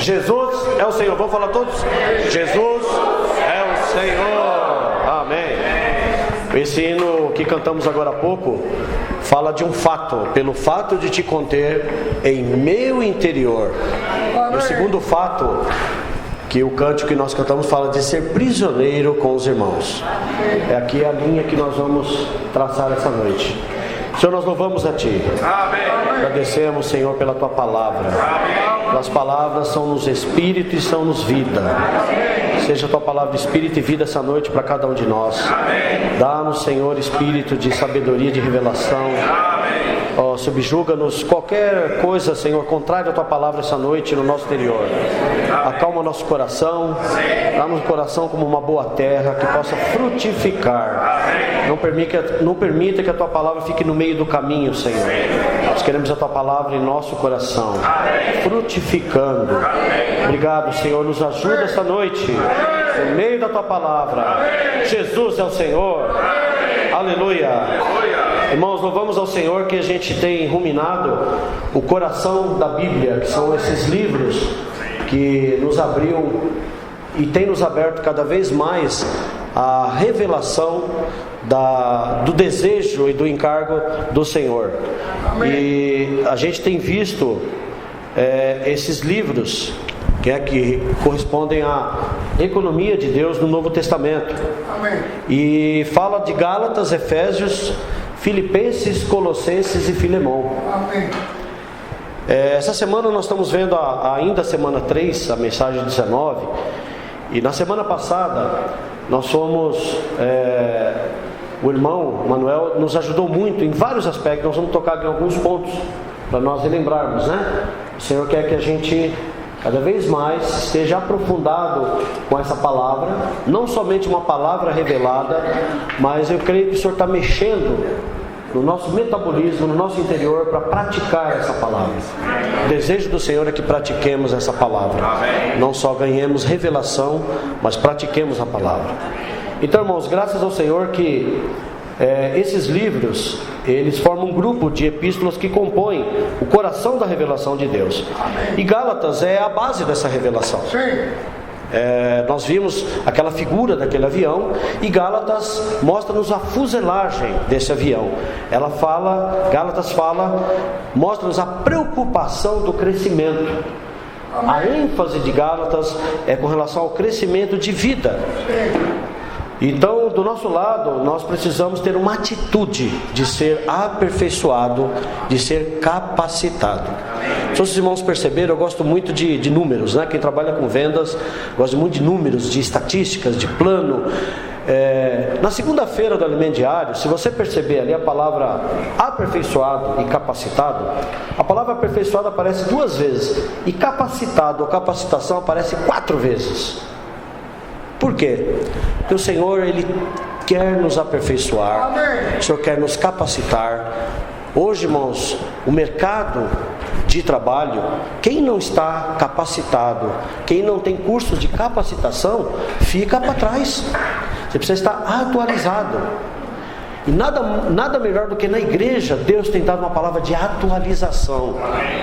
Jesus é o Senhor. Vamos falar todos? Jesus é o Senhor. Amém. Esse hino que cantamos agora há pouco fala de um fato: pelo fato de te conter em meu interior. E o segundo fato, que o cântico que nós cantamos fala de ser prisioneiro com os irmãos. É aqui a linha que nós vamos traçar essa noite. Senhor, nós louvamos a Ti. Amém. Agradecemos, Senhor, pela Tua palavra. Amém. As palavras são-nos espírito e são-nos vida. Amém. Seja a Tua palavra espírito e vida essa noite para cada um de nós. Dá-nos, Senhor, espírito de sabedoria, de revelação. Oh, subjuga-nos qualquer coisa, Senhor, contrária à Tua palavra essa noite no nosso interior. Acalma nosso coração. Dá-nos o coração como uma boa terra que possa frutificar. Não permita que a Tua palavra fique no meio do caminho, Senhor. Nós queremos a Tua palavra em nosso coração, frutificando. Obrigado, Senhor. Nos ajuda esta noite, no meio da Tua palavra. Jesus é o Senhor. Aleluia. Irmãos, louvamos ao Senhor que a gente tem ruminado o coração da Bíblia, que são esses livros que nos abriu e tem nos aberto cada vez mais a revelação do desejo e do encargo do Senhor. E a gente tem visto esses livros que correspondem à economia de Deus no Novo Testamento. E fala de Gálatas, Efésios, Filipenses, Colossenses e Filemão. Essa semana nós estamos vendo ainda a semana 3, a mensagem 19. E na semana passada nós fomos... o irmão Manuel nos ajudou muito em vários aspectos. Nós vamos tocar em alguns pontos para nós relembrarmos, né? O Senhor quer que a gente cada vez mais esteja aprofundado com essa palavra, não somente uma palavra revelada, mas eu creio que o Senhor está mexendo no nosso metabolismo, no nosso interior, para praticar essa palavra. O desejo do Senhor é que pratiquemos essa palavra. Não só ganhemos revelação, mas pratiquemos a palavra. Então, irmãos, graças ao Senhor que esses livros, eles formam um grupo de epístolas que compõem o coração da revelação de Deus. E Gálatas é a base dessa revelação. Nós vimos aquela figura daquele avião, e Gálatas mostra-nos a fuselagem desse avião. Gálatas mostra-nos a preocupação do crescimento. A ênfase de Gálatas é com relação ao crescimento de vida. Então, do nosso lado, nós precisamos ter uma atitude de ser aperfeiçoado, de ser capacitado. Se os irmãos perceberam, eu gosto muito de números, né? Quem trabalha com vendas gosta muito de números, de estatísticas, de plano. Na segunda-feira do alimento diário, se você perceber ali a palavra aperfeiçoado e capacitado, a palavra aperfeiçoado aparece 2 vezes e capacitado ou capacitação aparece 4 vezes. Por quê? Porque o Senhor, Ele quer nos aperfeiçoar. O Senhor quer nos capacitar. Hoje, irmãos, o mercado de trabalho, quem não está capacitado, quem não tem cursos de capacitação, fica para trás. Você precisa estar atualizado. E nada melhor do que na igreja Deus tem dado uma palavra de atualização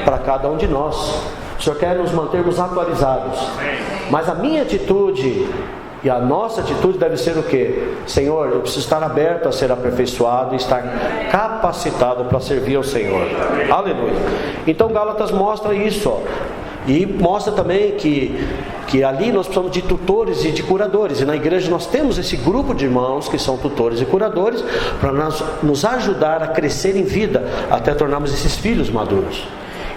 para cada um de nós. O Senhor quer nos mantermos atualizados. Mas a minha atitude e a nossa atitude deve ser o quê? Senhor, eu preciso estar aberto a ser aperfeiçoado e estar capacitado para servir ao Senhor. Aleluia. Então Gálatas mostra isso, e mostra também que ali nós precisamos de tutores e de curadores. E na igreja nós temos esse grupo de irmãos que são tutores e curadores para nos ajudar a crescer em vida até tornarmos esses filhos maduros.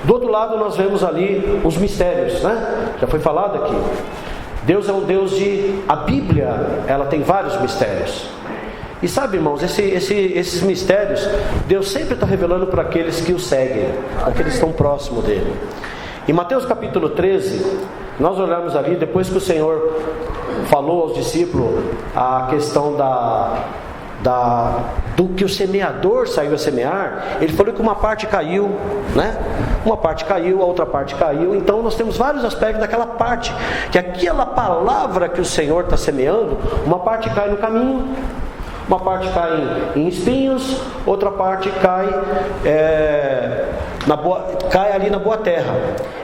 Do outro lado nós vemos ali os mistérios, né? Já foi falado aqui. Deus é um Deus a Bíblia, ela tem vários mistérios. E sabe, irmãos, esses mistérios, Deus sempre está revelando para aqueles que o seguem, aqueles que estão próximos dele. Em Mateus capítulo 13, nós olhamos ali, depois que o Senhor falou aos discípulos a questão do que o semeador saiu a semear, ele falou que uma parte caiu, né? Uma parte caiu, a outra parte caiu. Então nós temos vários aspectos daquela parte, que aquela palavra que o Senhor está semeando, uma parte cai no caminho, uma parte cai em espinhos, outra parte cai, cai ali na boa terra.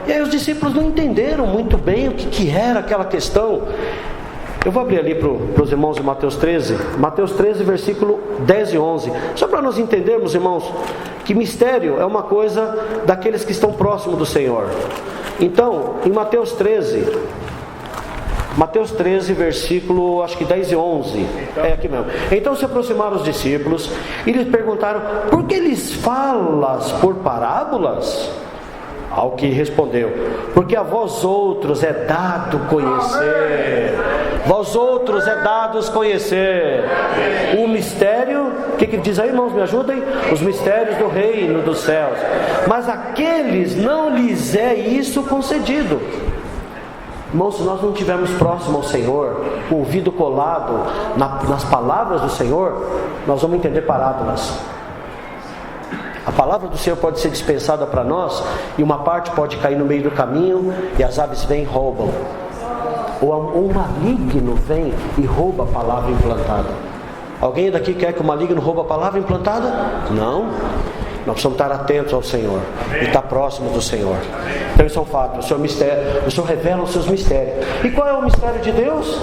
E aí os discípulos não entenderam muito bem o que era aquela questão. Eu vou abrir ali para os irmãos em Mateus 13, versículo 10 e 11, só para nós entendermos, irmãos, que mistério é uma coisa daqueles que estão próximos do Senhor. Então, em Mateus 13, versículo, acho que 10 e 11, é aqui mesmo. Então se aproximaram os discípulos e lhes perguntaram: por que lhes falas por parábolas? Ao que respondeu: porque a vós outros é dado conhecer. Vós outros é dados conhecer o mistério. O que diz aí, irmãos? Me ajudem. Os mistérios do reino dos céus. Mas aqueles não lhes é isso concedido. Irmãos, se nós não estivermos próximos ao Senhor, o ouvido colado nas palavras do Senhor, nós vamos entender parábolas. A palavra do Senhor pode ser dispensada para nós, e uma parte pode cair no meio do caminho, e as aves vêm e roubam. Ou um maligno vem e rouba a palavra implantada. Alguém daqui quer que o maligno rouba a palavra implantada? Não. Nós precisamos estar atentos ao Senhor e estar próximos do Senhor. Então isso é um fato. O Senhor revela os seus mistérios. E qual é o mistério de Deus?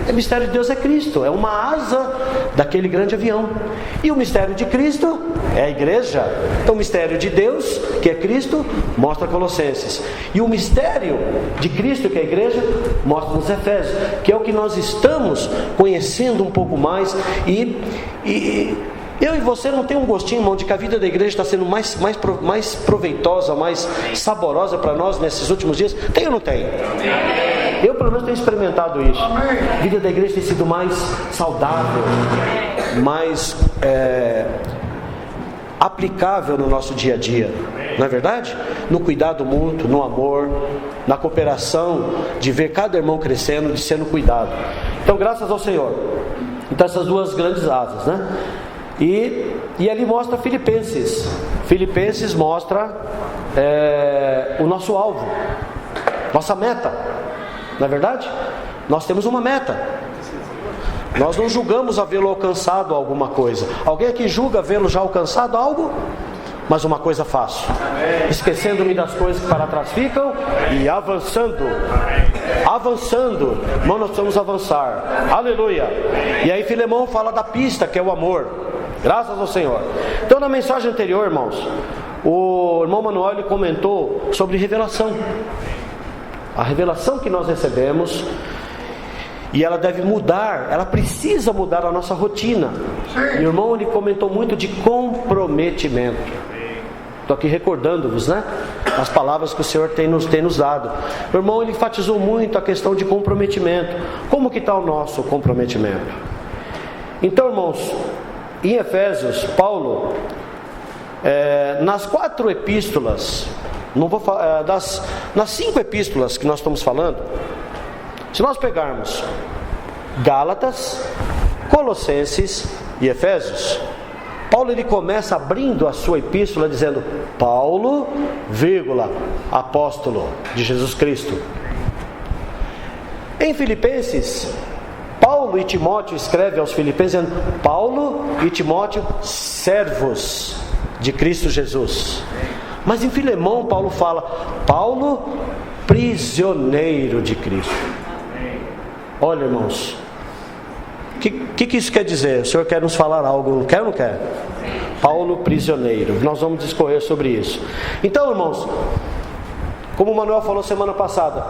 O mistério de Deus é Cristo. É uma asa daquele grande avião. E o mistério de Cristo é a igreja. Então o mistério de Deus, que é Cristo, mostra Colossenses. E o mistério de Cristo, que é a igreja, mostra nos Efésios, que é o que nós estamos conhecendo um pouco mais. E eu e você não tem um gostinho, irmão, de que a vida da igreja está sendo mais proveitosa, mais saborosa para nós nesses últimos dias? Tem ou não tem? Eu pelo menos tenho experimentado isso. A vida da igreja tem sido mais saudável, mais aplicável no nosso dia a dia. Não é verdade? No cuidado mútuo, no amor, na cooperação, de ver cada irmão crescendo, de sendo cuidado. Então, graças ao Senhor. Então, essas duas grandes asas, né? E ali mostra Filipenses. Filipenses mostra o nosso alvo, nossa meta. Não é verdade? Nós temos uma meta. Nós não julgamos havê-lo alcançado alguma coisa. Alguém aqui julga havê-lo já alcançado algo? Mas uma coisa faço, esquecendo-me das coisas que para trás ficam e avançando. Irmão, nós precisamos avançar. Aleluia. E aí Filemão fala da pista, que é o amor. Graças ao Senhor. Então, na mensagem anterior, irmãos, o irmão Manuel ele comentou sobre revelação. A revelação que nós recebemos, e ela deve mudar, ela precisa mudar a nossa rotina. E o irmão ele comentou muito de comprometimento. Estou aqui recordando-vos, né, as palavras que o Senhor tem nos dado. O irmão ele enfatizou muito a questão de comprometimento. Como que está o nosso comprometimento? Então, irmãos, em Efésios, Paulo, nas 4 epístolas, nas 5 epístolas que nós estamos falando, se nós pegarmos Gálatas, Colossenses e Efésios, Paulo ele começa abrindo a sua epístola dizendo: Paulo, apóstolo de Jesus Cristo. Em Filipenses, Paulo e Timóteo escreve aos Filipenses dizendo: Paulo e Timóteo, servos de Cristo Jesus. Mas em Filemão, Paulo fala: Paulo, prisioneiro de Cristo. Olha, irmãos, o que isso quer dizer? O Senhor quer nos falar algo? Quer ou não quer? Paulo, prisioneiro. Nós vamos discorrer sobre isso. Então, irmãos, como o Manuel falou semana passada,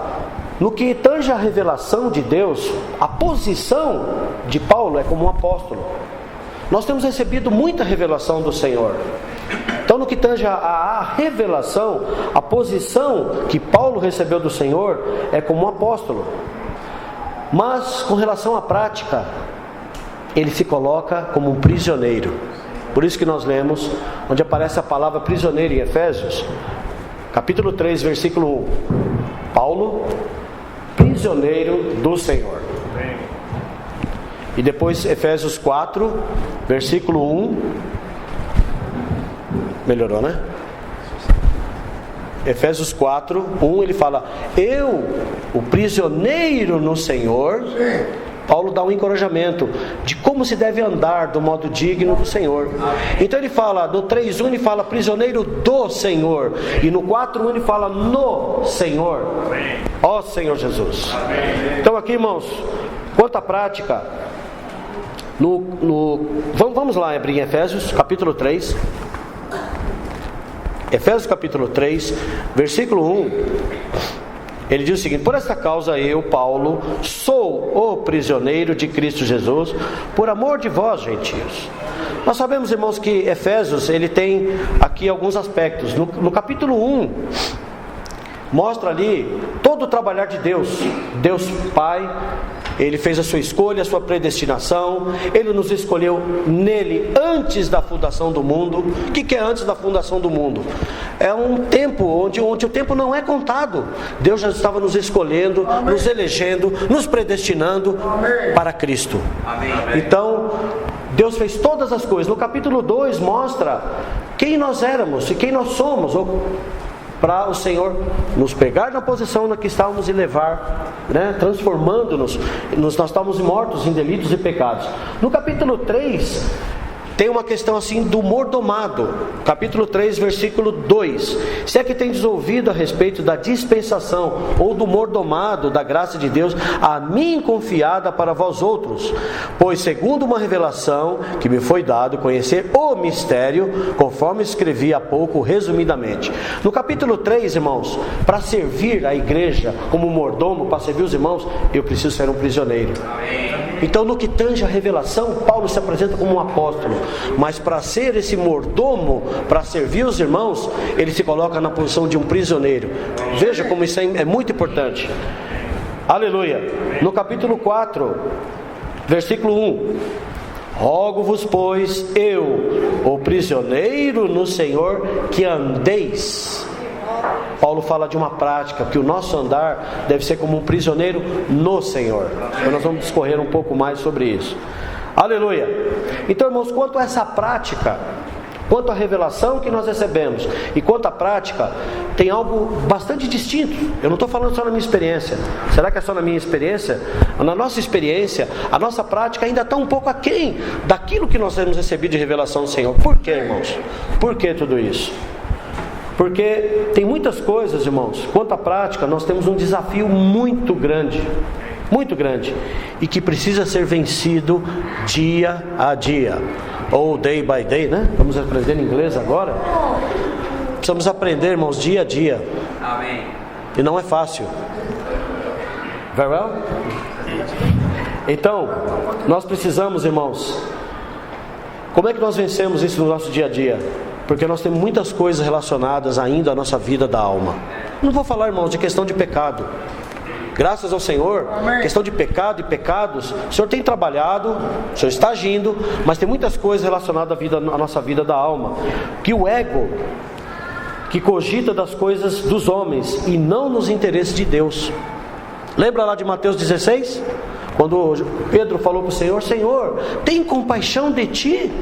no que tange a revelação de Deus, a posição de Paulo é como um apóstolo. Nós temos recebido muita revelação do Senhor. Então, no que tange a revelação, a posição que Paulo recebeu do Senhor é como um apóstolo. Mas, com relação à prática, ele se coloca como um prisioneiro. Por isso que nós lemos, onde aparece a palavra prisioneiro em Efésios, capítulo 3, versículo 1. Paulo, prisioneiro do Senhor. E depois Efésios 4, versículo 1. Melhorou, né? Efésios 4, 1, ele fala: eu, o prisioneiro no Senhor, Paulo dá um encorajamento de como se deve andar do modo digno do Senhor. Então ele fala, no 3:1 ele fala prisioneiro do Senhor, e no 4:1 ele fala no Senhor. Ó Senhor Jesus. Então aqui, irmãos, quanto à prática, vamos lá abrir em Efésios capítulo 3. Efésios capítulo 3, versículo 1. Ele diz o seguinte: por esta causa eu, Paulo, sou o prisioneiro de Cristo Jesus, por amor de vós, gentios. Nós sabemos, irmãos, que Efésios, ele tem aqui alguns aspectos. No capítulo 1, mostra ali todo o trabalhar de Deus. Deus Pai, Ele fez a sua escolha, a sua predestinação. Ele nos escolheu nele antes da fundação do mundo. O que é antes da fundação do mundo? É um tempo onde o tempo não é contado. Deus já estava nos escolhendo, nos elegendo, nos predestinando para Cristo. Então, Deus fez todas as coisas. No capítulo 2 mostra quem nós éramos e quem nós somos, para o Senhor nos pegar na posição na que estávamos e levar, transformando-nos. Nós estávamos mortos em delitos e pecados. No capítulo 3 tem uma questão assim do mordomado. Capítulo 3, versículo 2. Se é que tendes ouvido a respeito da dispensação ou do mordomado da graça de Deus, a mim confiada para vós outros, pois segundo uma revelação que me foi dado conhecer o mistério, conforme escrevi há pouco resumidamente. No capítulo 3, irmãos, para servir a igreja como mordomo, para servir os irmãos, eu preciso ser um prisioneiro. Então, no que tange a revelação, Paulo se apresenta como um apóstolo, mas para ser esse mordomo, para servir os irmãos, ele se coloca na posição de um prisioneiro. Veja como isso é muito importante. Aleluia. No capítulo 4, versículo 1: rogo-vos, pois, eu, o prisioneiro no Senhor, que andeis. Paulo fala de uma prática, que o nosso andar deve ser como um prisioneiro no Senhor. Então nós vamos discorrer um pouco mais sobre isso. Aleluia. Então, irmãos, quanto a essa prática, quanto à revelação que nós recebemos e quanto à prática, tem algo bastante distinto. Eu não estou falando só na minha experiência. Será que é só na minha experiência? Na nossa experiência, a nossa prática ainda está um pouco aquém daquilo que nós temos recebido de revelação do Senhor. Por quê, irmãos? Por que tudo isso? Porque tem muitas coisas, irmãos, quanto à prática, nós temos um desafio muito grande, e que precisa ser vencido dia a dia, ou day by day, Vamos aprender em inglês agora. Precisamos aprender, irmãos, dia a dia. Amém. E não é fácil. Very well? Então, nós precisamos, irmãos, como é que nós vencemos isso no nosso dia a dia? Porque nós temos muitas coisas relacionadas ainda à nossa vida da alma. Não vou falar, irmãos, de questão de pecado. Graças ao Senhor, questão de pecado e pecados, o Senhor tem trabalhado, o Senhor está agindo, mas tem muitas coisas relacionadas à nossa vida da alma. Que o ego, que cogita das coisas dos homens e não nos interesses de Deus. Lembra lá de Mateus 16? Quando Pedro falou para o Senhor: Senhor, tem compaixão de ti.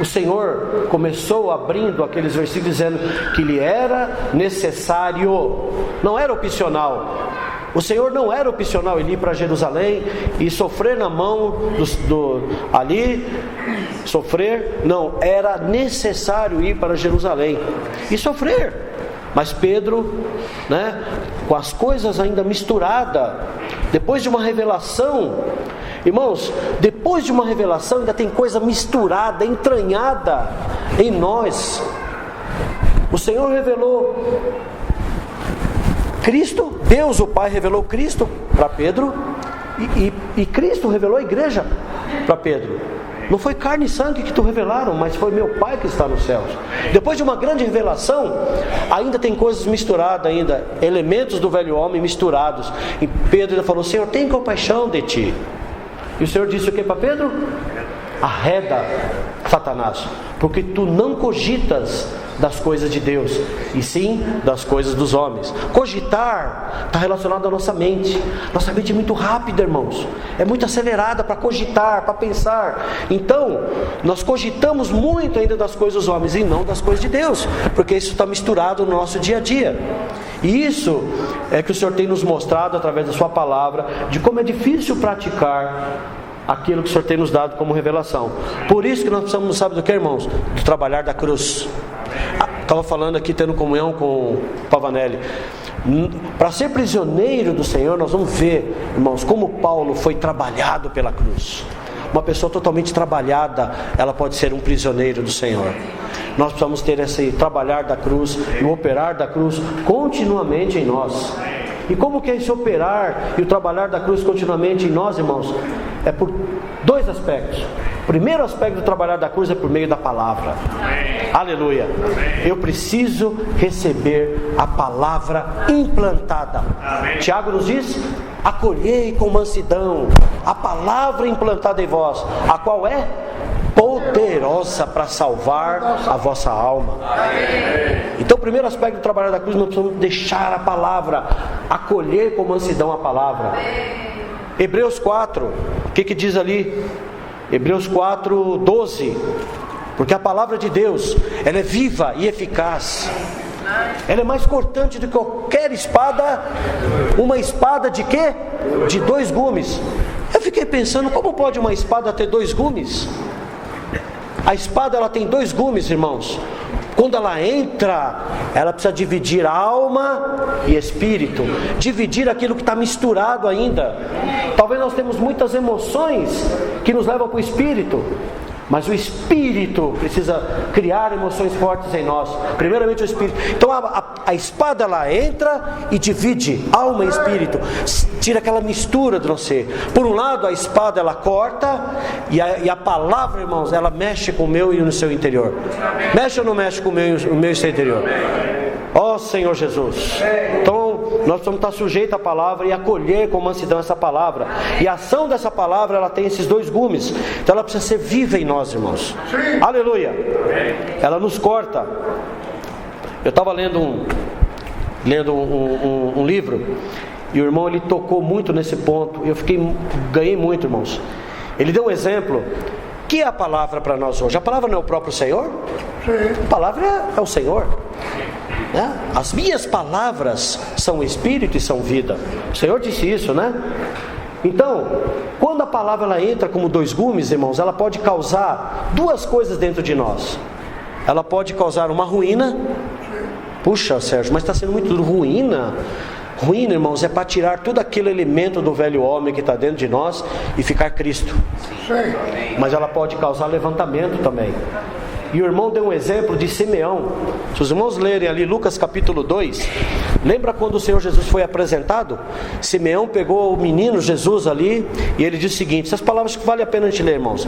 O Senhor começou abrindo aqueles versículos dizendo que lhe era necessário, não era opcional. O Senhor não era opcional ele ir para Jerusalém e sofrer na mão sofrer, não, era necessário ir para Jerusalém e sofrer. Mas Pedro, com as coisas ainda misturadas, depois de uma revelação, irmãos, depois de uma revelação ainda tem coisa misturada, entranhada em nós. O Senhor revelou Cristo, Deus o Pai revelou Cristo para Pedro, e Cristo revelou a igreja para Pedro. Não foi carne e sangue que tu revelaram, mas foi meu Pai que está nos céus. Depois de uma grande revelação, ainda tem coisas misturadas ainda, elementos do velho homem misturados. E Pedro ainda falou: Senhor, tem compaixão de ti. E o Senhor disse o que para Pedro? Arreda, Satanás, porque tu não cogitas das coisas de Deus, e sim das coisas dos homens. Cogitar está relacionado à nossa mente. Nossa mente é muito rápida, irmãos, é muito acelerada para cogitar, para pensar. Então, nós cogitamos muito ainda das coisas dos homens e não das coisas de Deus, porque isso está misturado no nosso dia a dia. E isso é que o Senhor tem nos mostrado através da sua palavra, de como é difícil praticar aquilo que o Senhor tem nos dado como revelação. Por isso que nós precisamos, sabe do que, irmãos? Do trabalhar da cruz. Estava falando aqui, tendo comunhão com o Pavanelli. Para ser prisioneiro do Senhor, nós vamos ver, irmãos, como Paulo foi trabalhado pela cruz. Uma pessoa totalmente trabalhada, ela pode ser um prisioneiro do Senhor. Nós precisamos ter esse trabalhar da cruz e o operar da cruz continuamente em nós. E como que é esse operar e o trabalhar da cruz continuamente em nós, irmãos? É por dois aspectos. O primeiro aspecto do trabalhar da cruz é por meio da palavra. Aleluia. Eu preciso receber a palavra implantada. Tiago nos diz: acolhei com mansidão a palavra implantada em vós, a qual é poderosa para salvar a vossa alma. Então, o primeiro aspecto do trabalho da cruz, nós precisamos deixar a palavra, acolher com mansidão a palavra. Hebreus 4, o que diz ali? Hebreus 4, 12. Porque a palavra de Deus, ela é viva e eficaz. Ela é mais cortante do que qualquer espada. Uma espada de quê? De 2 gumes. Eu fiquei pensando, como pode uma espada ter 2 gumes? A espada, ela tem 2 gumes, irmãos. Quando ela entra, ela precisa dividir alma e espírito, dividir aquilo que está misturado ainda. Talvez nós temos muitas emoções que nos levam para o espírito, mas o Espírito precisa criar emoções fortes em nós. Primeiramente o Espírito. Então a espada, ela entra e divide alma e espírito, tira aquela mistura do nosso ser. Por um lado, a espada, ela corta, e a palavra, irmãos, ela mexe com o meu e no seu interior. Mexe ou não mexe com o meu e o seu interior? Ó Senhor Jesus. Então nós precisamos estar sujeitos à palavra e acolher com mansidão essa palavra. E a ação dessa palavra, ela tem esses 2 gumes. Então ela precisa ser viva em nós, irmãos. Aleluia. Ela nos corta. Eu estava lendo um livro, e o irmão, ele tocou muito nesse ponto. Eu ganhei muito, irmãos. Ele deu um exemplo. O que é a palavra para nós hoje? A palavra não é o próprio Senhor? A palavra é o Senhor. As minhas palavras são espírito e são vida. O Senhor disse isso, né? Então, quando a palavra, ela entra como 2 gumes, irmãos, ela pode causar 2 coisas dentro de nós. Ela pode causar uma ruína. Puxa, Sérgio, mas está sendo muito ruína. Ruína, irmãos, é para tirar todo aquele elemento do velho homem que está dentro de nós e ficar Cristo. Mas ela pode causar levantamento também. E o irmão deu um exemplo de Simeão. Se os irmãos lerem ali Lucas capítulo 2, lembra quando o Senhor Jesus foi apresentado? Simeão pegou o menino Jesus ali, e ele disse o seguinte, essas palavras que vale a pena a gente ler, irmãos.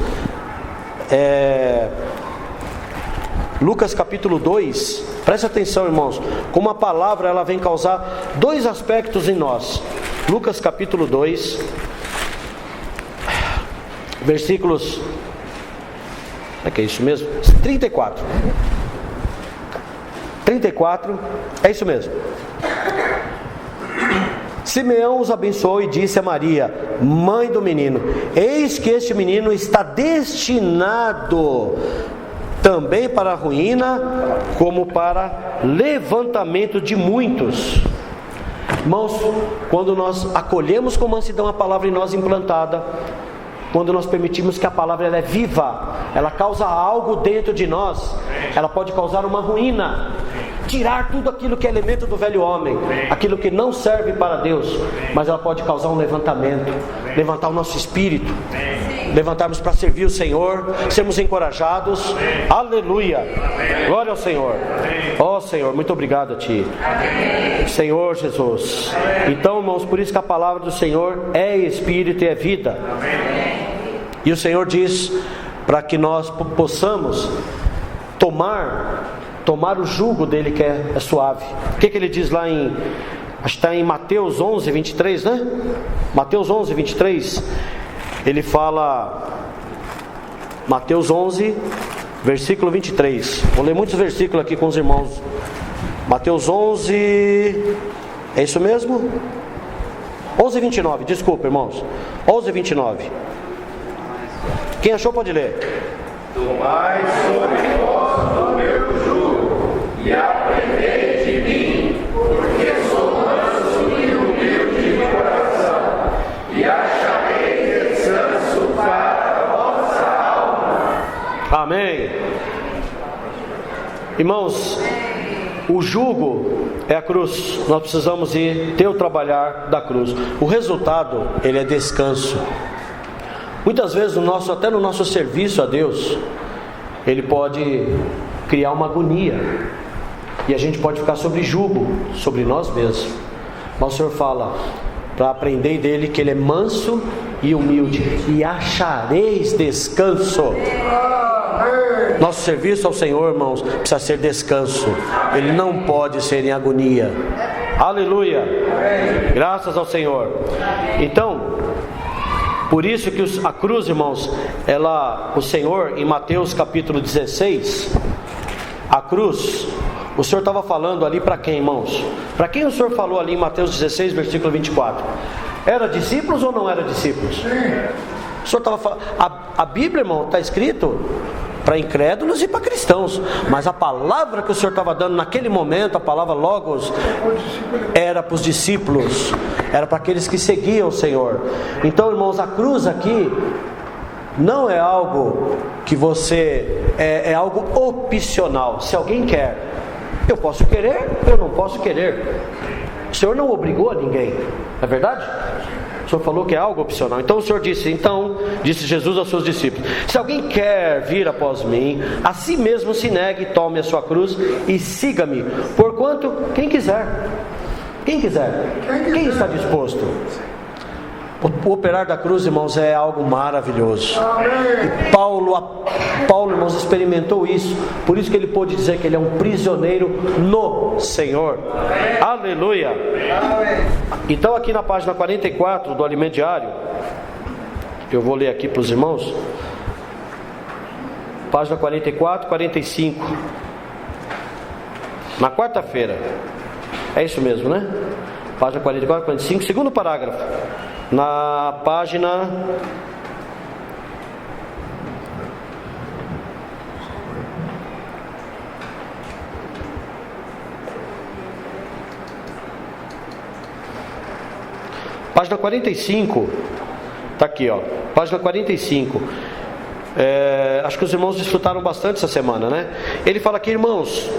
Lucas capítulo 2, preste atenção, irmãos, como a palavra, ela vem causar 2 aspectos em nós. Lucas capítulo 2, versículos... que é isso mesmo? 34. 34, é isso mesmo. Simeão os abençoou e disse a Maria, mãe do menino: eis que este menino está destinado também para a ruína, como para levantamento de muitos. Irmãos, quando nós acolhemos com mansidão a palavra em nós implantada, quando nós permitimos que a palavra, ela é viva, ela causa algo dentro de nós, ela pode causar uma ruína, tirar tudo aquilo que é elemento do velho homem, aquilo que não serve para Deus, mas ela pode causar um levantamento, levantar o nosso espírito, levantarmos para servir o Senhor, sermos encorajados. Aleluia, glória ao Senhor. Ó Senhor, muito obrigado a Ti, Senhor Jesus. Então, irmãos, por isso que a palavra do Senhor é espírito e é vida. E o Senhor diz para que nós possamos tomar o jugo dele, que é suave. O que ele diz lá em, acho que está em Mateus 11, 23, né? Mateus 11, 23, ele fala, Mateus 11, versículo 23. Vou ler muitos versículos aqui com os irmãos. Mateus 11, é isso mesmo? 11, 29, desculpa, irmãos. 11, 29. Quem achou pode ler. Tomai sobre vós o meu jugo e aprendei de mim, porque Amém. Irmãos, o jugo é a cruz. Nós precisamos ter o trabalhar da cruz. O resultado, ele é descanso. Muitas vezes até no nosso serviço a Deus, ele pode criar uma agonia, e a gente pode ficar sobre jugo, sobre nós mesmos. Mas o Senhor fala para aprender dele que ele é manso e humilde, e achareis descanso. Nosso serviço ao Senhor, irmãos, precisa ser descanso. Ele não pode ser em agonia. Aleluia. Graças ao Senhor. Então, por isso que a cruz, irmãos, o Senhor, em Mateus capítulo 16, a cruz, o Senhor estava falando ali para quem, irmãos? Para quem o Senhor falou ali em Mateus 16, versículo 24? Era discípulos ou não era discípulos? O Senhor estava falando. A Bíblia, irmão, está escrito para incrédulos e para cristãos, mas a palavra que o Senhor estava dando naquele momento, a palavra logos, era para os discípulos, era para aqueles que seguiam o Senhor. Então, irmãos, a cruz aqui não é algo que é algo opcional. Se alguém quer, eu posso querer, eu não posso querer. O Senhor não obrigou a ninguém, não é verdade? O Senhor falou que é algo opcional. Então o Senhor disse Jesus aos seus discípulos: se alguém quer vir após mim, a si mesmo se negue, tome a sua cruz e siga-me. Porquanto, quem quiser, quem está disposto? O operar da cruz, irmãos, é algo maravilhoso. E Paulo, irmãos, experimentou isso. Por isso que ele pôde dizer que ele é um prisioneiro no Senhor. Aleluia. Então aqui na página 44 do Alimento Diário, eu vou ler aqui para os irmãos. Página 44, 45. Na quarta-feira. É isso mesmo, né? Página 44, 45, segundo parágrafo. Na página página 45, está aqui, ó, página 45. Acho que os irmãos desfrutaram bastante essa semana, né? Ele fala aqui: irmãos,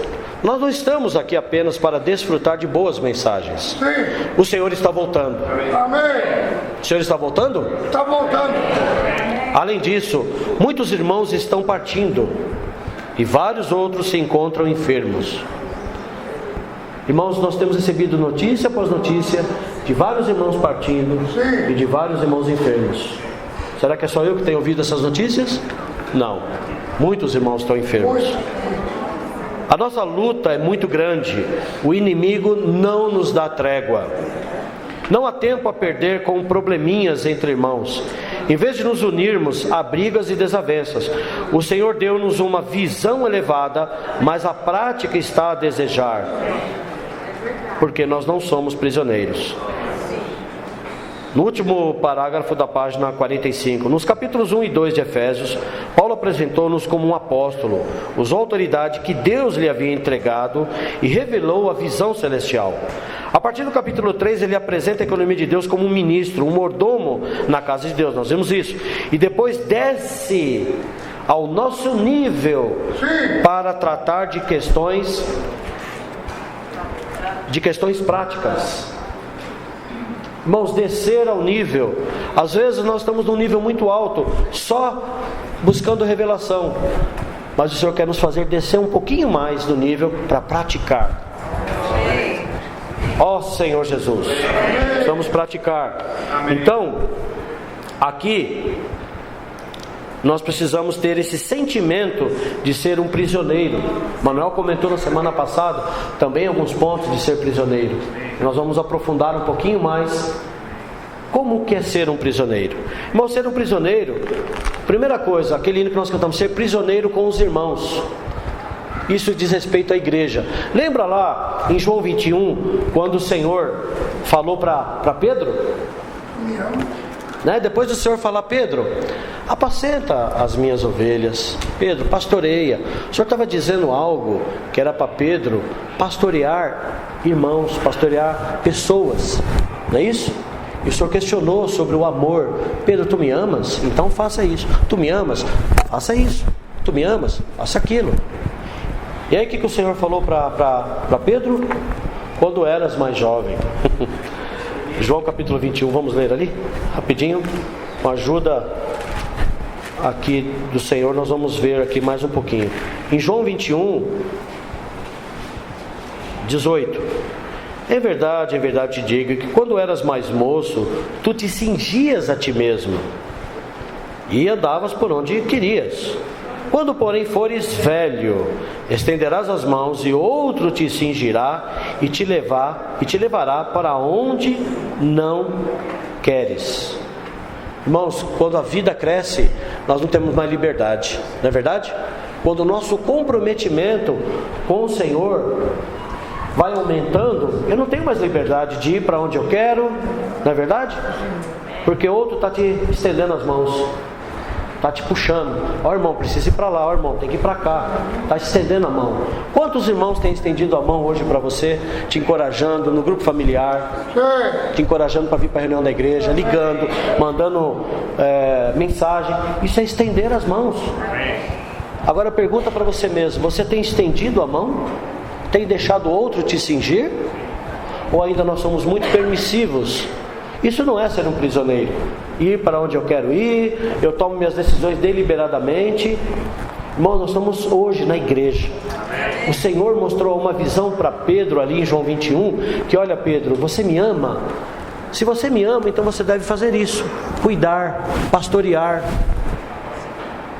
nós não estamos aqui apenas para desfrutar de boas mensagens. Sim. O Senhor está voltando. Amém. O Senhor está voltando? Está voltando. Além disso, muitos irmãos estão partindo e vários outros se encontram enfermos. Irmãos, nós temos recebido notícia após notícia de vários irmãos partindo. Sim. E de vários irmãos enfermos. Será que é só eu que tenho ouvido essas notícias? Não. Muitos irmãos estão enfermos. A nossa luta é muito grande. O inimigo não nos dá trégua. Não há tempo a perder com probleminhas entre irmãos. Em vez de nos unirmos a brigas e desavenças, o Senhor deu-nos uma visão elevada, mas a prática está a desejar, porque nós não somos prisioneiros. No último parágrafo da página 45, nos capítulos 1 e 2 de Efésios, Paulo apresentou-nos como um apóstolo, usou a autoridade que Deus lhe havia entregado e revelou a visão celestial. A partir do capítulo 3, ele apresenta a economia de Deus como um ministro, um mordomo na casa de Deus. Nós vimos isso. E depois desce ao nosso nível para tratar de questões práticas. Irmãos, descer ao nível. Às vezes nós estamos num nível muito alto, só buscando revelação. Mas o Senhor quer nos fazer descer um pouquinho mais do nível para praticar. Ó Senhor Jesus, vamos praticar. Então, aqui nós precisamos ter esse sentimento de ser um prisioneiro. Manuel comentou na semana passada também alguns pontos de ser prisioneiro. Nós vamos aprofundar um pouquinho mais como que é ser um prisioneiro. Irmão, ser um prisioneiro, primeira coisa, aquele hino que nós cantamos, ser prisioneiro com os irmãos. Isso diz respeito à igreja. Lembra lá em João 21, quando o Senhor falou para Pedro? Né? Depois do Senhor falar: Pedro, apacenta as minhas ovelhas. Pedro, pastoreia. O Senhor estava dizendo algo que era para Pedro pastorear irmãos, pastorear pessoas, não é isso? E o Senhor questionou sobre o amor. Pedro, tu me amas? Então faça isso. Tu me amas? Faça isso. Tu me amas? Faça aquilo. E aí o que o Senhor falou para Pedro? Quando eras mais jovem. João capítulo 21, vamos ler ali? Rapidinho. Com a ajuda aqui do Senhor, nós vamos ver aqui mais um pouquinho. Em João 21, 18. Em verdade te digo que quando eras mais moço, tu te cingias a ti mesmo e andavas por onde querias. Quando, porém, fores velho, estenderás as mãos e outro te cingirá e te levará para onde não queres. Irmãos, quando a vida cresce, nós não temos mais liberdade, não é verdade? Quando o nosso comprometimento com o Senhor vai aumentando, eu não tenho mais liberdade de ir para onde eu quero, não é verdade? Porque outro está te estendendo as mãos, está te puxando. Ó irmão, precisa ir para lá, ó irmão, tem que ir para cá. Está estendendo a mão. Quantos irmãos têm estendido a mão hoje para você, te encorajando no grupo familiar, te encorajando para vir para a reunião da igreja, ligando, mandando mensagem? Isso é estender as mãos. Agora pergunta para você mesmo: você tem estendido a mão? Tem deixado outro te cingir? Ou ainda nós somos muito permissivos? Isso não é ser um prisioneiro. Ir para onde eu quero ir, eu tomo minhas decisões deliberadamente. Irmãos, nós estamos hoje na igreja. O Senhor mostrou uma visão para Pedro ali em João 21, que olha Pedro, você me ama? Se você me ama, então você deve fazer isso, cuidar, pastorear.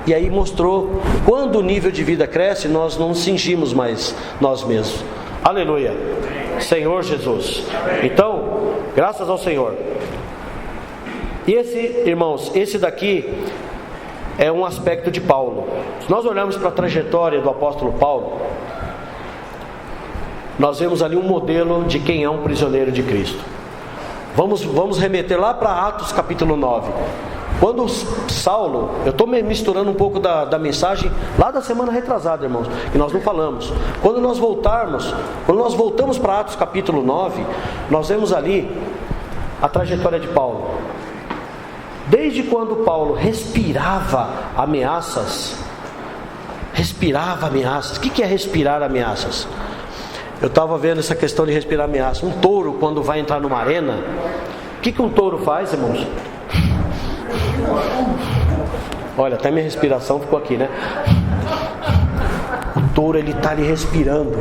E aí mostrou, quando o nível de vida cresce, nós não cingimos mais nós mesmos. Aleluia, Senhor Jesus. Então, graças ao Senhor. E irmãos, esse daqui é um aspecto de Paulo. Se nós olharmos para a trajetória do apóstolo Paulo, nós vemos ali um modelo de quem é um prisioneiro de Cristo. Vamos remeter lá para Atos capítulo 9. Quando Saulo, eu estou misturando um pouco da mensagem lá da semana retrasada, irmãos, que nós não falamos. Quando nós voltamos para Atos capítulo 9, nós vemos ali a trajetória de Paulo. Desde quando Paulo respirava ameaças. O que é respirar ameaças? Eu estava vendo essa questão de respirar ameaças. Um touro, quando vai entrar numa arena, o que um touro faz, irmãos? Olha, até minha respiração ficou aqui, né? O touro, ele está ali respirando.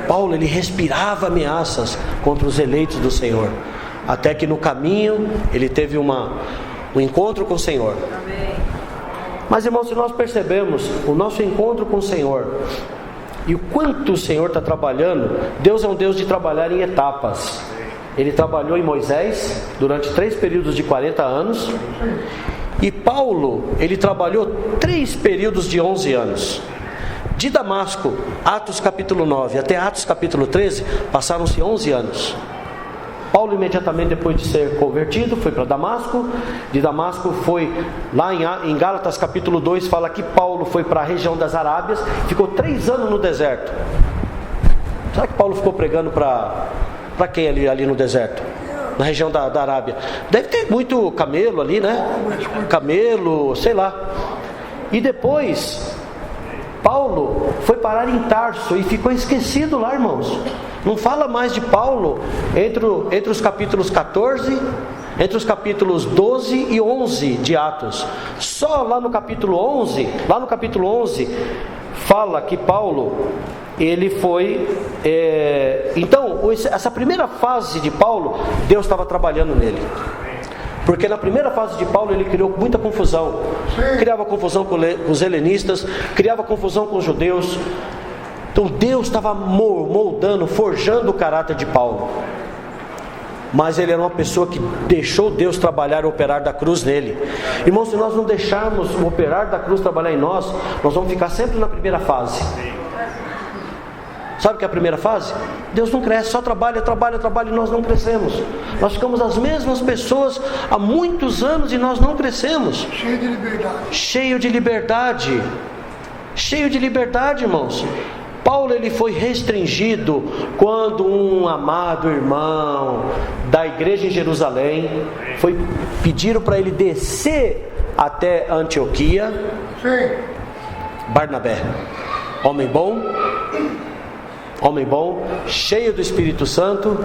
Paulo, ele respirava ameaças contra os eleitos do Senhor. Até que no caminho ele teve um encontro com o Senhor. Mas irmãos, se nós percebemos o nosso encontro com o Senhor e o quanto o Senhor está trabalhando, Deus é um Deus de trabalhar em etapas. Ele trabalhou em Moisés durante 3 períodos de 40 anos. E Paulo, ele trabalhou 3 períodos de 11 anos. De Damasco, Atos capítulo 9 até Atos capítulo 13, passaram-se 11 anos. Paulo, imediatamente depois de ser convertido, foi para Damasco. De Damasco foi lá em Gálatas capítulo 2, fala que Paulo foi para a região das Arábias, ficou 3 anos no deserto. Será que Paulo ficou pregando para quem ali no deserto? Na região da Arábia. Deve ter muito camelo ali, né? Camelo, sei lá. E depois Paulo foi parar em Tarso e ficou esquecido lá, irmãos. Não fala mais de Paulo entre os capítulos 14, entre os capítulos 12 e 11 de Atos. Só lá no capítulo 11, fala que Paulo, ele foi... Então, essa primeira fase de Paulo, Deus estava trabalhando nele. Porque na primeira fase de Paulo ele criou muita confusão. Criava confusão com os helenistas, criava confusão com os judeus. Então Deus estava moldando, forjando o caráter de Paulo. Mas ele era uma pessoa que deixou Deus trabalhar o operar da cruz nele. Irmãos, se nós não deixarmos o operar da cruz trabalhar em nós vamos ficar sempre na primeira fase. Sabe o que é a primeira fase? Deus não cresce, só trabalha e nós não crescemos. Nós ficamos as mesmas pessoas há muitos anos e nós não crescemos. Cheio de liberdade, irmãos. Paulo ele foi restringido quando um amado irmão da igreja em Jerusalém pediram para ele descer até Antioquia. Sim. Barnabé, homem bom, cheio do Espírito Santo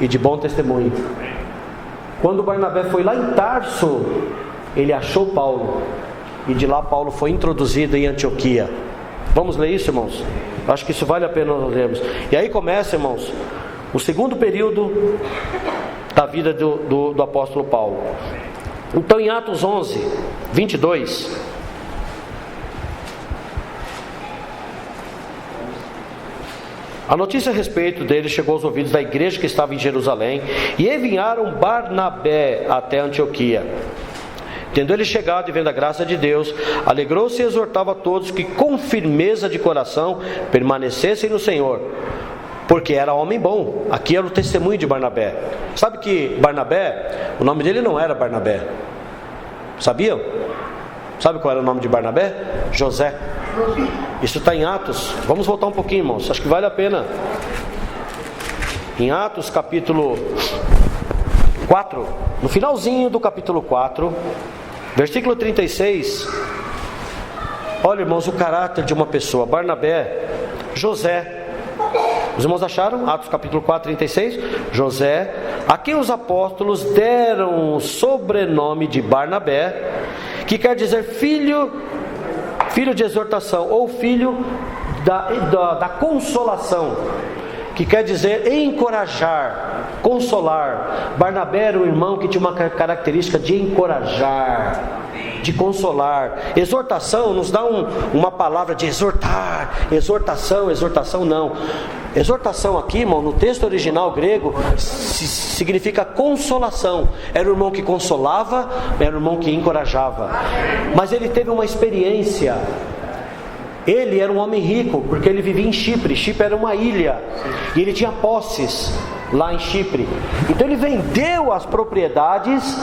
e de bom testemunho. Quando Barnabé foi lá em Tarso, ele achou Paulo, e de lá Paulo foi introduzido em Antioquia. Vamos ler isso, irmãos? Acho que isso vale a pena nós lermos. E aí começa, irmãos, o segundo período da vida do apóstolo Paulo. Então em Atos 11, 22, a notícia a respeito dele chegou aos ouvidos da igreja que estava em Jerusalém, e enviaram Barnabé até Antioquia. Tendo ele chegado e vendo a graça de Deus, alegrou-se e exortava a todos que com firmeza de coração permanecessem no Senhor, porque era homem bom. Aqui era o testemunho de Barnabé. Sabe que Barnabé, o nome dele não era Barnabé. Sabiam? Sabe qual era o nome de Barnabé? José. Isso está em Atos. Vamos voltar um pouquinho, irmãos, acho que vale a pena. Em Atos capítulo 4, no finalzinho do capítulo 4, versículo 36. Olha, irmãos, o caráter de uma pessoa. Barnabé, José. Os irmãos acharam? Atos capítulo 4, 36. José, a quem os apóstolos deram o sobrenome de Barnabé, que quer dizer filho de exortação, ou filho da consolação, que quer dizer encorajar, consolar. Barnabé era um irmão que tinha uma característica de encorajar, de consolar. Exortação nos dá uma palavra de exortar. Exortação não. Exortação aqui, irmão, no texto original grego, significa consolação. Era o irmão que consolava, era o irmão que encorajava. Mas ele teve uma experiência. Ele era um homem rico, porque ele vivia em Chipre. Chipre era uma ilha, e ele tinha posses lá em Chipre. Então ele vendeu as propriedades,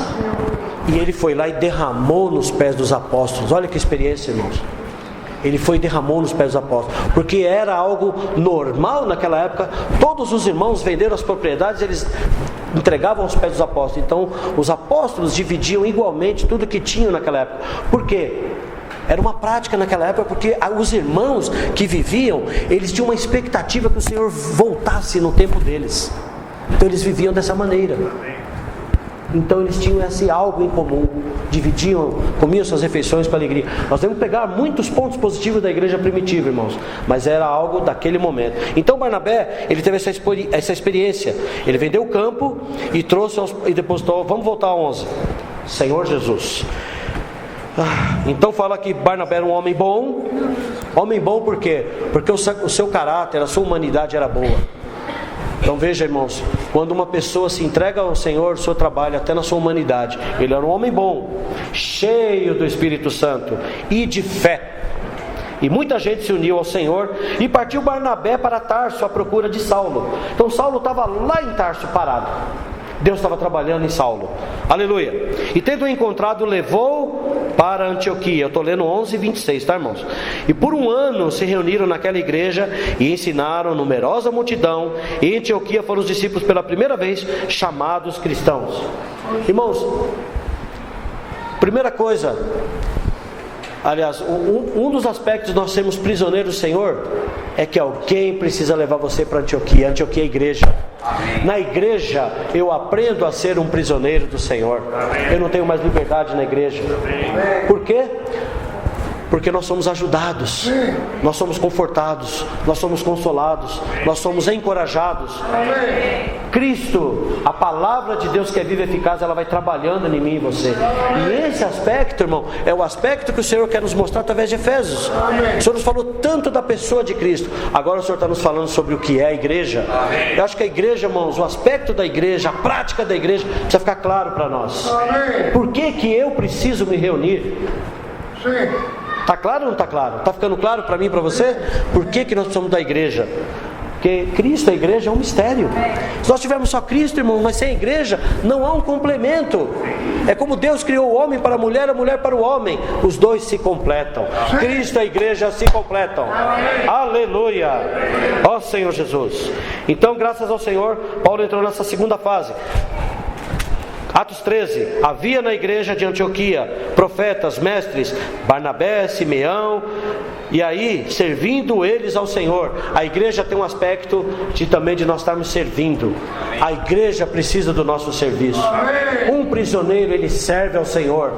e ele foi lá e derramou nos pés dos apóstolos. Olha que experiência, irmãos. Ele foi e derramou nos pés dos apóstolos, porque era algo normal naquela época. Todos os irmãos venderam as propriedades, eles entregavam aos pés dos apóstolos. Então os apóstolos dividiam igualmente tudo que tinham naquela época. Por quê? Era uma prática naquela época, porque os irmãos que viviam, eles tinham uma expectativa que o Senhor voltasse no tempo deles. Então eles viviam dessa maneira. Então eles tinham esse algo em comum, comiam suas refeições com alegria. Nós devemos pegar muitos pontos positivos da igreja primitiva, irmãos, mas era algo daquele momento. Então Barnabé, ele teve essa experiência. Ele vendeu o campo e trouxe e depositou. Vamos voltar a 11. Senhor Jesus. Então fala que Barnabé era um homem bom. Homem bom por quê? Porque o seu caráter, a sua humanidade era boa. Então veja, irmãos, quando uma pessoa se entrega ao Senhor, o seu trabalho até na sua humanidade. Ele era um homem bom, cheio do Espírito Santo e de fé. E muita gente se uniu ao Senhor, e partiu Barnabé para Tarso à procura de Saulo. Então Saulo estava lá em Tarso parado. Deus estava trabalhando em Saulo. Aleluia. E tendo encontrado, levou para Antioquia. Eu estou lendo 11, 26, tá, irmãos? E por um ano se reuniram naquela igreja e ensinaram numerosa multidão. E em Antioquia foram os discípulos pela primeira vez chamados cristãos. Irmãos, primeira coisa, aliás, um dos aspectos de nós sermos prisioneiros do Senhor é que alguém precisa levar você para Antioquia. Antioquia é a igreja. Amém. Na igreja eu aprendo a ser um prisioneiro do Senhor. Amém. Eu não tenho mais liberdade na igreja. Amém. Por quê? Porque nós somos ajudados, nós somos confortados, nós somos consolados, nós somos encorajados. Cristo, a palavra de Deus que é viva e eficaz, ela vai trabalhando em mim e você. E esse aspecto, irmão, é o aspecto que o Senhor quer nos mostrar através de Efésios. O Senhor nos falou tanto da pessoa de Cristo, agora o Senhor está nos falando sobre o que é a igreja. Eu acho que a igreja, irmãos, o aspecto da igreja, a prática da igreja, precisa ficar claro para nós. Por que eu preciso me reunir? Sim. Está claro ou não está claro? Está ficando claro para mim e para você? Por que nós precisamos da igreja? Porque Cristo, a igreja, é um mistério. Se nós tivermos só Cristo, irmão, mas sem a igreja, não há um complemento. É como Deus criou o homem para a mulher para o homem. Os dois se completam. Cristo e a igreja se completam. Aleluia! Ó Senhor Jesus. Então, graças ao Senhor, Paulo entrou nessa segunda fase. Atos 13, havia na igreja de Antioquia profetas, mestres, Barnabé, Simeão, e aí, servindo eles ao Senhor. A igreja tem um aspecto também de nós estarmos servindo. A igreja precisa do nosso serviço. Um prisioneiro, ele serve ao Senhor.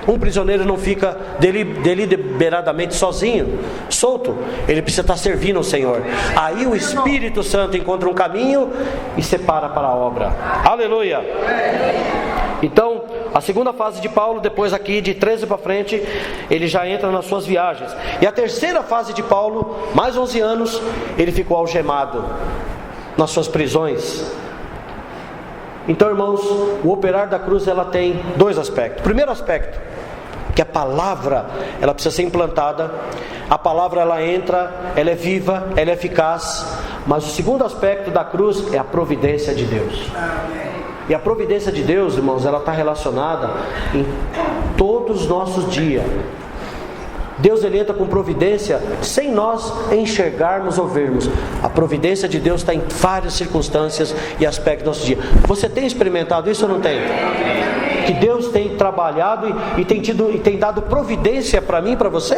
Um prisioneiro não fica deliberadamente sozinho, solto. Ele precisa estar servindo ao Senhor. Aí o Espírito Santo encontra um caminho e separa para a obra. Aleluia! Então, a segunda fase de Paulo, depois aqui de 13 para frente, ele já entra nas suas viagens. E a terceira fase de Paulo, mais 11 anos, ele ficou algemado nas suas prisões. Então, irmãos, o operar da cruz, ela tem dois aspectos. Primeiro aspecto, que a palavra, ela precisa ser implantada. A palavra, ela entra, ela é viva, ela é eficaz. Mas o segundo aspecto da cruz é a providência de Deus. E a providência de Deus, irmãos, ela está relacionada em todos os nossos dias. Deus, ele entra com providência sem nós enxergarmos ou vermos. A providência de Deus está em várias circunstâncias e aspectos do nosso dia. Você tem experimentado isso ou não tem? Que Deus tem trabalhado e tem dado providência para mim e para você?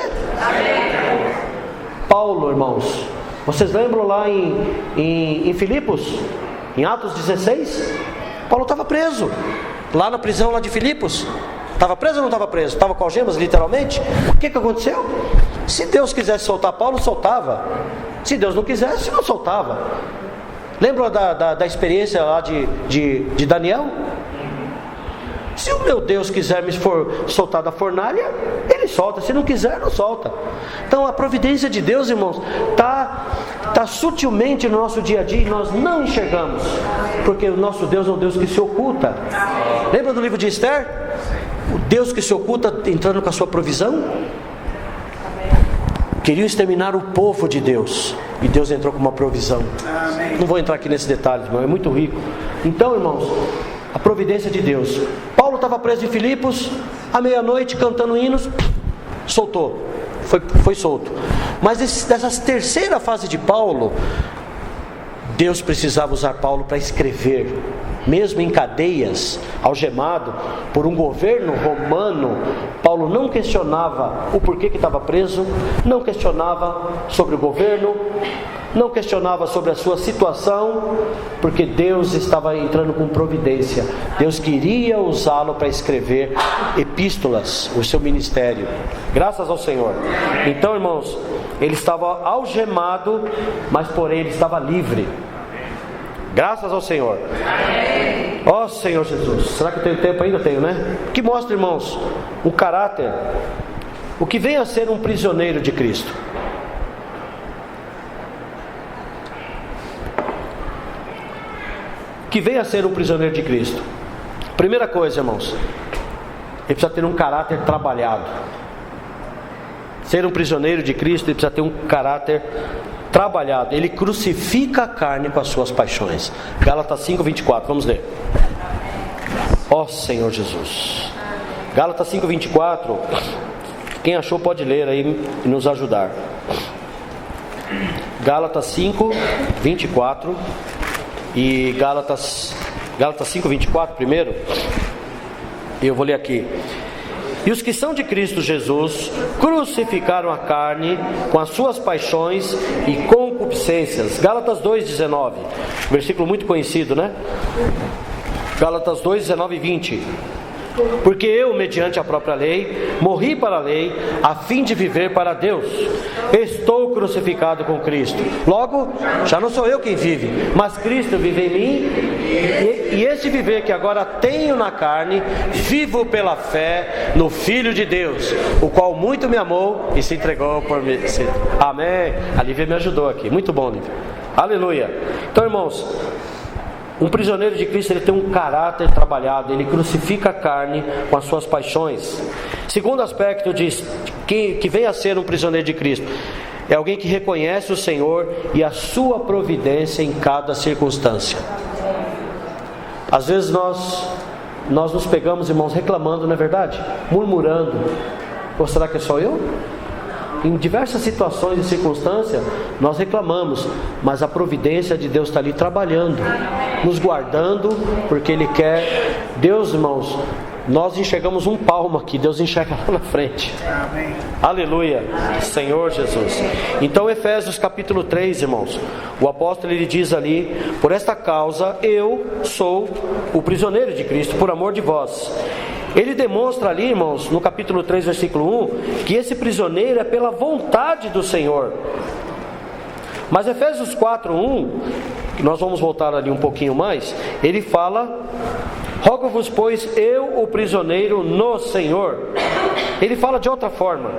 Paulo, irmãos, vocês lembram lá em Filipos, em Atos 16? Paulo estava preso lá na prisão lá de Filipos. Estava preso ou não estava preso? Estava com algemas, literalmente. O que aconteceu? Se Deus quisesse soltar Paulo, soltava. Se Deus não quisesse, não soltava. Lembra da experiência lá de Daniel? Se o meu Deus quiser me soltar da fornalha, Ele solta. Se não quiser, não solta. Então a providência de Deus, irmãos, está sutilmente no nosso dia a dia e nós não enxergamos. Porque o nosso Deus é um Deus que se oculta. Lembra do livro de Esther? O Deus que se oculta entrando com a sua provisão. Queriam exterminar o povo de Deus e Deus entrou com uma provisão. Não vou entrar aqui nesses detalhes, irmão, é muito rico. Então, irmãos, a providência de Deus. Paulo estava preso em Filipos, à meia-noite cantando hinos, soltou, foi solto. Mas dessa terceira fase de Paulo, Deus precisava usar Paulo para escrever. Mesmo em cadeias, algemado por um governo romano, Paulo não questionava o porquê que estava preso, não questionava sobre o governo, não questionava sobre a sua situação, porque Deus estava entrando com providência. Deus queria usá-lo para escrever epístolas, o seu ministério. Graças ao Senhor. Então, irmãos, ele estava algemado, mas porém ele estava livre. Graças ao Senhor. Ó Senhor Jesus. Será que eu tenho tempo ainda? Tenho, né? Que mostra, irmãos, o caráter, o que vem a ser um prisioneiro de Cristo. O que vem a ser um prisioneiro de Cristo. Primeira coisa, irmãos, ele precisa ter um caráter trabalhado. Ser um prisioneiro de Cristo, ele precisa ter um caráter trabalhado. Ele crucifica a carne com as suas paixões. Gálatas 5:24, vamos ler. Ó Senhor Jesus. Gálatas 5:24. Quem achou pode ler aí e nos ajudar. Gálatas 5:24 e Gálatas 5:24 primeiro. Eu vou ler aqui. E os que são de Cristo Jesus crucificaram a carne com as suas paixões e concupiscências. Gálatas 2:19, versículo muito conhecido, né? Gálatas 2:19 e 20. Porque eu, mediante a própria lei, morri para a lei, a fim de viver para Deus. Estou crucificado com Cristo. Logo, já não sou eu quem vive, mas Cristo vive em mim. E esse viver que agora tenho na carne, vivo pela fé no Filho de Deus, o qual muito me amou e se entregou por mim. Amém. A Lívia me ajudou aqui. Muito bom, Lívia. Aleluia. Então, irmãos, um prisioneiro de Cristo, ele tem um caráter trabalhado, ele crucifica a carne com as suas paixões. Segundo aspecto que vem a ser um prisioneiro de Cristo, é alguém que reconhece o Senhor e a sua providência em cada circunstância. Às vezes nós nos pegamos, irmãos, reclamando, não é verdade? Murmurando. Ou será que é só eu? Em diversas situações e circunstâncias nós reclamamos, mas a providência de Deus está ali trabalhando, nos guardando, porque Ele quer. Deus, irmãos, nós enxergamos um palmo aqui, Deus enxerga lá na frente. Amém. Aleluia, Senhor Jesus. Então Efésios capítulo 3, irmãos, o apóstolo ele diz ali: por esta causa eu sou o prisioneiro de Cristo, por amor de vós. Ele demonstra ali, irmãos, no capítulo 3, versículo 1, que esse prisioneiro é pela vontade do Senhor. Mas Efésios 4, 1, nós vamos voltar ali um pouquinho mais, ele fala: rogo-vos, pois, eu, o prisioneiro no Senhor. Ele fala de outra forma,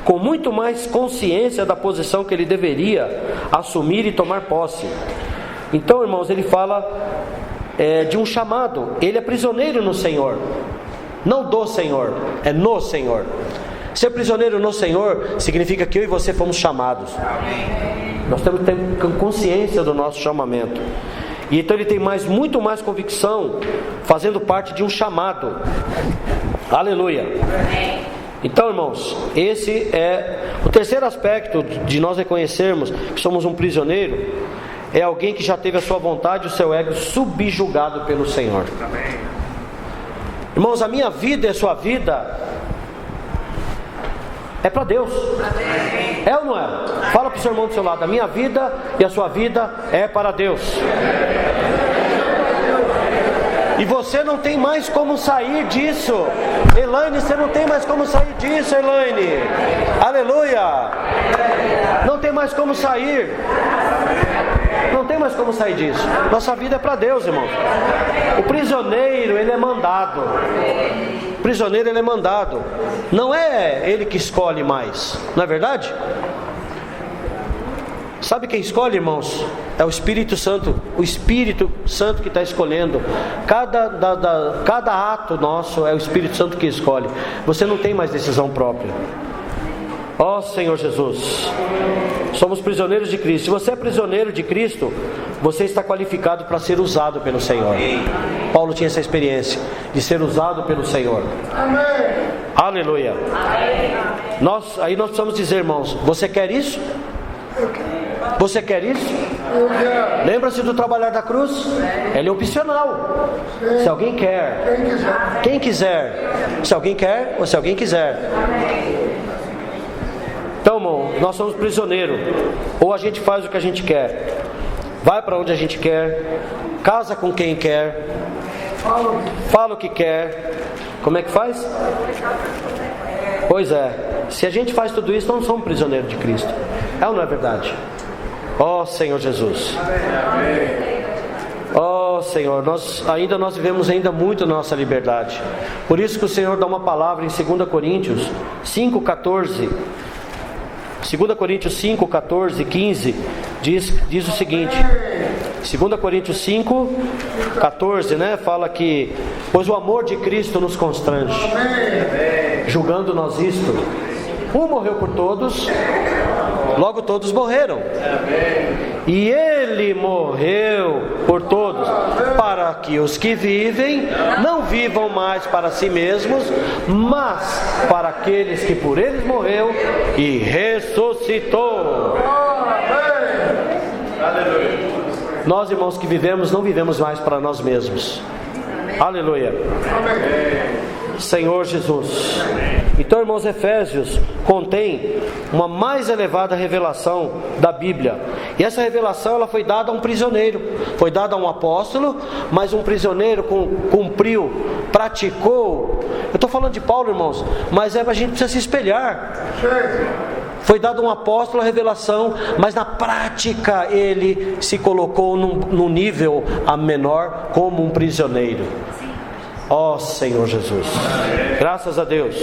com muito mais consciência da posição que ele deveria assumir e tomar posse. Então, irmãos, ele fala de um chamado. Ele é prisioneiro no Senhor, não do Senhor, é no Senhor. Ser prisioneiro no Senhor significa que eu e você fomos chamados. Nós temos que ter consciência do nosso chamamento. E então ele tem muito mais convicção, fazendo parte de um chamado. Aleluia. Então, irmãos, esse é o terceiro aspecto de nós reconhecermos que somos um prisioneiro. É alguém que já teve a sua vontade e o seu ego subjugado pelo Senhor. Irmãos, a minha vida e a sua vida é para Deus. É ou não é? Fala para o seu irmão do seu lado: a minha vida e a sua vida é para Deus. E você não tem mais como sair disso. Elaine, você não tem mais como sair disso, Elaine. Aleluia. Não tem mais como sair. Não tem mais como sair disso. Nossa vida é para Deus, irmão. O prisioneiro, ele é mandado. O prisioneiro, ele é mandado. Não é ele que escolhe mais. Não é verdade? Sabe quem escolhe, irmãos? É o Espírito Santo. O Espírito Santo que está escolhendo. Cada ato nosso é o Espírito Santo que escolhe. Você não tem mais decisão própria. Ó Senhor Jesus, somos prisioneiros de Cristo. Se você é prisioneiro de Cristo, você está qualificado para ser usado pelo Senhor. Paulo tinha essa experiência de ser usado pelo Senhor. Amém. Aleluia. Aí nós precisamos dizer, irmãos: você quer isso? Você quer isso? Lembra-se do trabalhar da cruz? Ele é opcional. Se alguém quer, quem quiser. Se alguém quer ou se alguém quiser. Então, irmão, nós somos prisioneiros. Ou a gente faz o que a gente quer, vai para onde a gente quer, casa com quem quer, fala o que quer. Como é que faz? Pois é, se a gente faz tudo isso, nós não somos prisioneiros de Cristo. É ou não é verdade? Ó Senhor Jesus. Ó Senhor, nós vivemos ainda muito a nossa liberdade. Por isso que o Senhor dá uma palavra em 2 Coríntios 5,14. 2 Coríntios 5, 14, 15 diz o seguinte. 2 Coríntios 5, 14, né? Fala que: pois o amor de Cristo nos constrange, julgando nós isto: um morreu por todos, logo todos morreram. E Ele morreu por todos, para que os que vivem não vivam mais para si mesmos, mas para aqueles que por eles morreu e ressuscitou. Aleluia. Nós, irmãos, que vivemos, não vivemos mais para nós mesmos. Aleluia. Senhor Jesus. Então, irmãos, Efésios contém uma mais elevada revelação da Bíblia. E essa revelação ela foi dada a um prisioneiro, foi dada a um apóstolo, mas um prisioneiro cumpriu, praticou. Eu estou falando de Paulo, irmãos, mas a gente precisa se espelhar. Foi dado a um apóstolo a revelação, mas na prática ele se colocou num nível a menor como um prisioneiro. Ó Senhor Jesus, graças a Deus.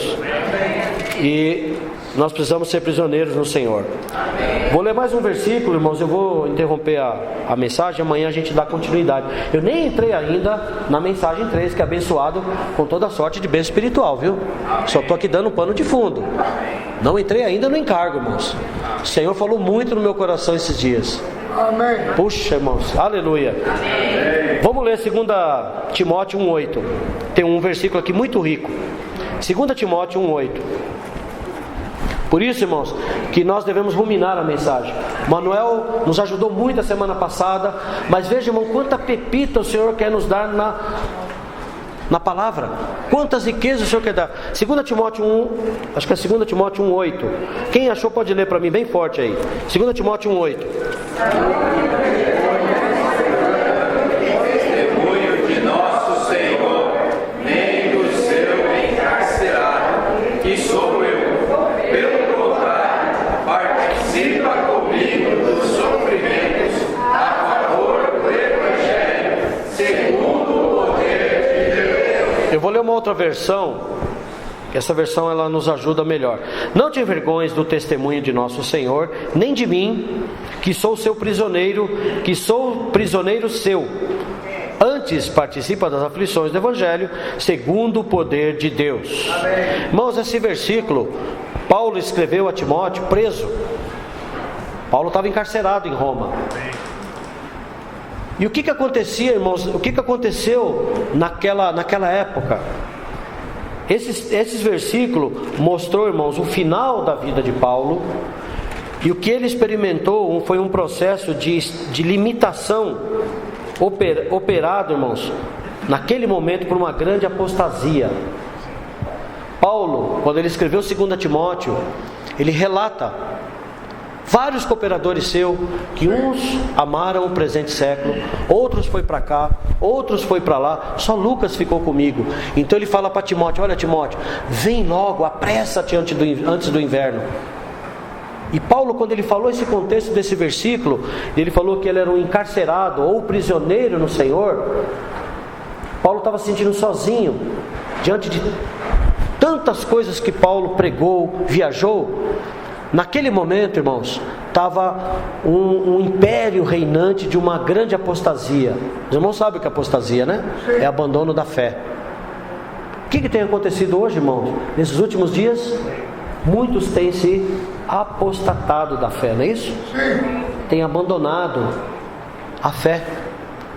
E nós precisamos ser prisioneiros no Senhor. Vou ler mais um versículo, irmãos. Eu vou interromper a mensagem. Amanhã a gente dá continuidade. Eu nem entrei ainda na mensagem 3, que é abençoado com toda sorte de bênção espiritual, viu? Só estou aqui dando um pano de fundo. Não entrei ainda no encargo, irmãos. O Senhor falou muito no meu coração esses dias. Amém. Puxa, irmãos, aleluia. Amém. Vamos ler 2 Timóteo 1,8. Tem um versículo aqui muito rico. 2 Timóteo 1,8. Por isso, irmãos, que nós devemos ruminar a mensagem. Manuel nos ajudou muito a semana passada, mas veja, irmão, quanta pepita o Senhor quer nos dar na palavra. Quantas riquezas o Senhor quer dar. 2 Timóteo 1, acho que é 2 Timóteo 1,8. Quem achou pode ler para mim bem forte aí. 2 Timóteo 1,8. Testemunho de nosso Senhor, nem do seu encarcerado, que sou eu. Pelo contrário, participa comigo dos sofrimentos a favor do Evangelho, segundo o poder de Deus. Eu vou ler uma outra versão. Essa versão ela nos ajuda melhor. Não te envergonhes do testemunho de nosso Senhor, nem de mim, que sou seu prisioneiro, que sou prisioneiro seu. Antes participa das aflições do Evangelho, segundo o poder de Deus. Amém. Irmãos, esse versículo, Paulo escreveu a Timóteo preso. Paulo estava encarcerado em Roma. E o que acontecia, irmãos? O que aconteceu naquela época? Esses versículos mostrou, irmãos, o final da vida de Paulo. E o que ele experimentou foi um processo de limitação operado, irmãos, naquele momento por uma grande apostasia. Paulo, quando ele escreveu 2 Timóteo, ele relata vários cooperadores seus, que uns amaram o presente século, outros foi para cá, outros foi para lá, só Lucas ficou comigo. Então ele fala para Timóteo: olha, Timóteo, vem logo, apressa-te antes do inverno. E Paulo, quando ele falou esse contexto desse versículo, ele falou que ele era um encarcerado ou prisioneiro no Senhor. Paulo estava se sentindo sozinho diante de tantas coisas que Paulo pregou, viajou. Naquele momento, irmãos, estava um império reinante de uma grande apostasia. Os irmãos sabem o que é apostasia, né? É abandono da fé. O que tem acontecido hoje, irmãos? Nesses últimos dias, muitos têm se apostatado da fé, não é isso? Têm abandonado a fé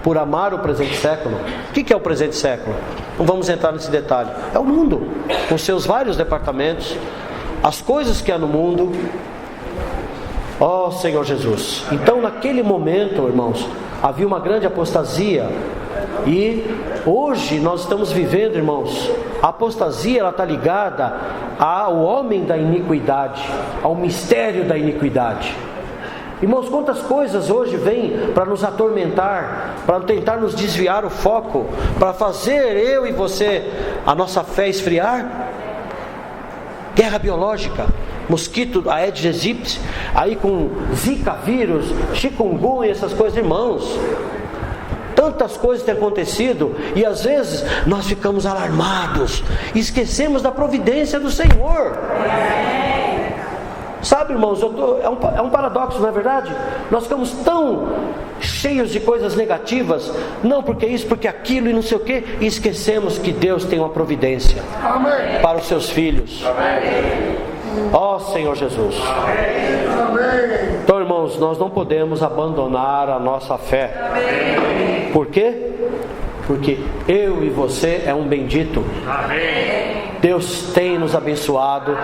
por amar o presente século. O que é o presente século? Não vamos entrar nesse detalhe. É o mundo, com seus vários departamentos, as coisas que há no mundo. Ó Senhor Jesus. Então naquele momento, irmãos, havia uma grande apostasia. E hoje nós estamos vivendo, irmãos, a apostasia ela está ligada ao homem da iniquidade, ao mistério da iniquidade. Irmãos, quantas coisas hoje vêm para nos atormentar, para tentar nos desviar o foco, para fazer eu e você, a nossa fé esfriar. Guerra biológica, mosquito Aedes aegypti, aí com Zika vírus, chikungunya, essas coisas, irmãos. Tantas coisas têm acontecido e às vezes nós ficamos alarmados, esquecemos da providência do Senhor. Sabe, irmãos, é um paradoxo, não é verdade? Nós ficamos tão cheios de coisas negativas, não porque isso, porque aquilo e não sei o que, e esquecemos que Deus tem uma providência. Amém. Para os seus filhos. Ó Senhor Jesus. Amém. Então, irmãos, nós não podemos abandonar a nossa fé. Amém. Por quê? Porque eu e você é um bendito. Amém. Deus tem nos abençoado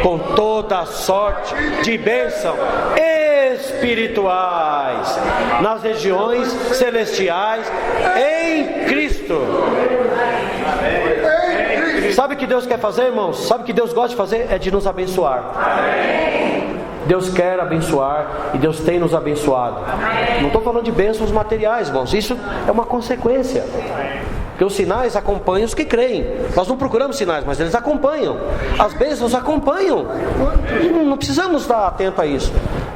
com toda a sorte de bênção espirituais nas regiões celestiais em Cristo. Sabe o que Deus quer fazer, irmãos? Sabe o que Deus gosta de fazer? É de nos abençoar. Deus quer abençoar e Deus tem nos abençoado. Não estou falando de bênçãos materiais, irmãos. Isso é uma consequência. Porque os sinais acompanham os que creem. Nós não procuramos sinais, mas eles acompanham. As bênçãos acompanham. Não precisamos estar atento a isso.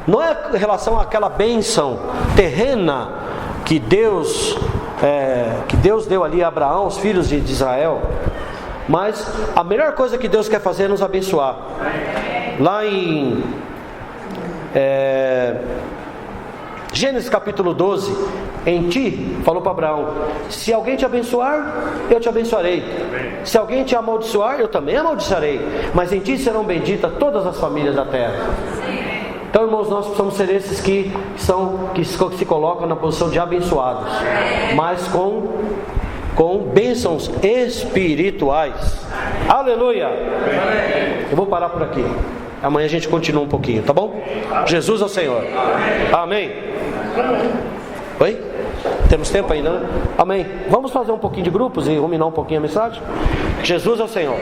Não é em relação àquela bênção terrena que Deus deu ali a Abraão, os filhos de Israel. Mas a melhor coisa que Deus quer fazer é nos abençoar. Lá em Gênesis capítulo 12, em ti, falou para Abraão, se alguém te abençoar, eu te abençoarei. Se alguém te amaldiçoar, eu também amaldiçoarei. Mas em ti serão benditas todas as famílias da terra. Então, irmãos, nós precisamos ser esses que se colocam na posição de abençoados, mas com bênçãos espirituais. Aleluia! Eu vou parar por aqui. Amanhã a gente continua um pouquinho, tá bom? Jesus é o Senhor. Amém. Oi? Temos tempo ainda, né? Amém. Vamos fazer um pouquinho de grupos e ruminar um pouquinho a mensagem? Jesus é o Senhor.